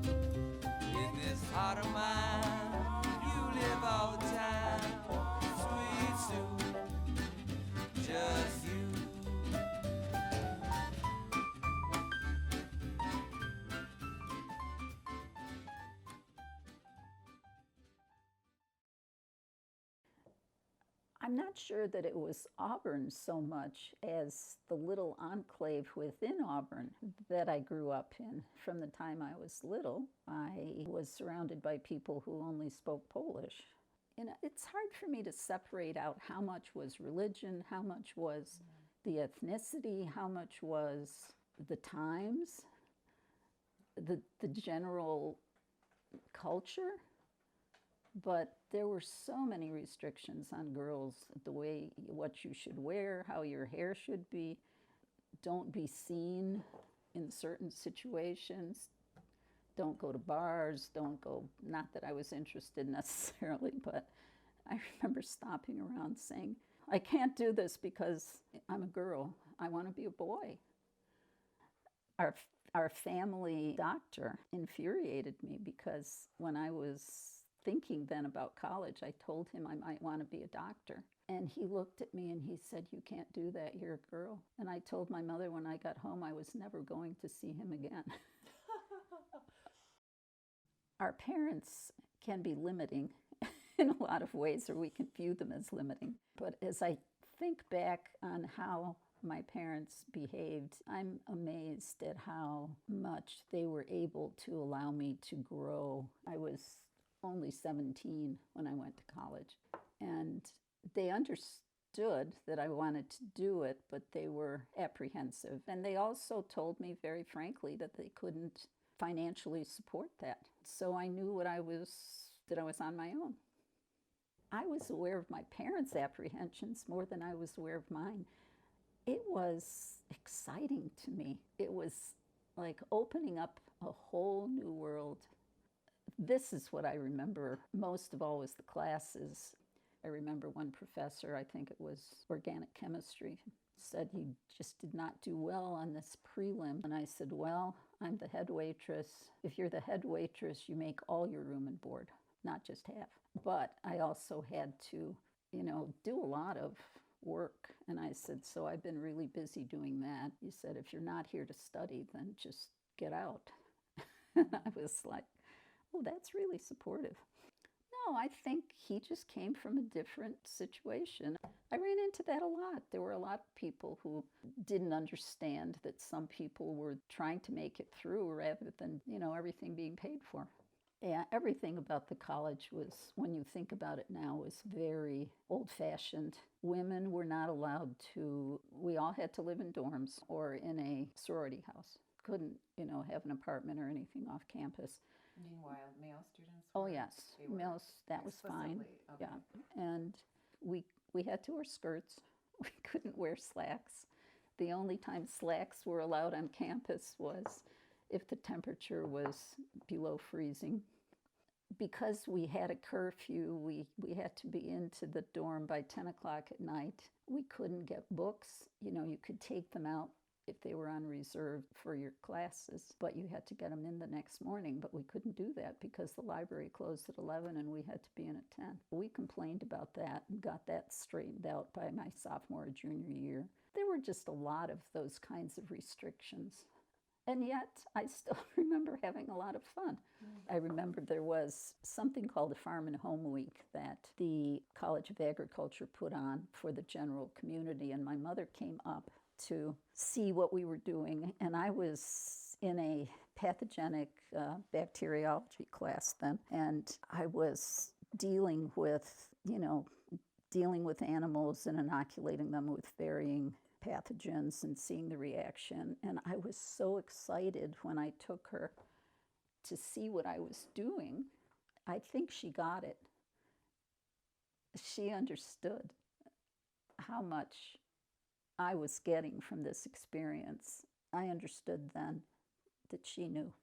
In this heart of mine, you live all the time. Sweet Sue, just you. I'm not sure that it was Auburn so much as the little enclave within Auburn that I grew up in. From the time I was little, I was surrounded by people who only spoke Polish. And it's hard for me to separate out how much was religion, how much was the ethnicity, how much was the times, the general culture. But there were so many restrictions on girls, the way, what you should wear, how your hair should be, don't be seen in certain situations, don't go to bars, don't go, not that I was interested necessarily, but I remember stopping around saying, I can't do this because I'm a girl, I want to be a boy. Our family doctor infuriated me because when I was thinking then about college, I told him I might want to be a doctor. And he looked at me and he said, you can't do that, you're a girl. And I told my mother when I got home I was never going to see him again. Our parents can be limiting in a lot of ways, or we can view them as limiting. But as I think back on how my parents behaved, I'm amazed at how much they were able to allow me to grow. I was only 17 when I went to college, and they understood that I wanted to do it, but they were apprehensive. And they also told me very frankly that they couldn't financially support that. So I knew that I was on my own. I was aware of my parents' apprehensions more than I was aware of mine. It was exciting to me. It was like opening up a whole new world. This is what I remember most of all was the classes. I remember one professor, I think it was organic chemistry, said he just did not do well on this prelim. And I said, well, I'm the head waitress. If you're the head waitress, you make all your room and board, not just half. But I also had to, do a lot of work. And I said, so I've been really busy doing that. He said, if you're not here to study, then just get out. And I was like, oh, that's really supportive. No, I think he just came from a different situation. I ran into that a lot. There were a lot of people who didn't understand that some people were trying to make it through rather than, everything being paid for. Yeah, everything about the college was, when you think about it now, was very old-fashioned. Women were not allowed to, we all had to live in dorms or in a sorority house. Couldn't, have an apartment or anything off campus. Meanwhile, male students Oh yes, males, that was fine. Okay. Yeah, and we had to wear skirts. We couldn't wear slacks. The only time slacks were allowed on campus was if the temperature was below freezing. Because we had a curfew, we had to be into the dorm by 10 o'clock at night. We couldn't get books. You could take them out if they were on reserve for your classes, but you had to get them in the next morning. But we couldn't do that because the library closed at 11 and we had to be in at 10. We complained about that and got that straightened out by my sophomore or junior year. There were just a lot of those kinds of restrictions. And yet, I still remember having a lot of fun. I remember there was something called the Farm and Home Week that the College of Agriculture put on for the general community, and my mother came up to see what we were doing, and I was in a pathogenic bacteriology class then, and I was dealing with animals and inoculating them with varying pathogens and seeing the reaction. And I was so excited when I took her to see what I was doing. I think she got it. She understood how much I was getting from this experience. I understood then that she knew.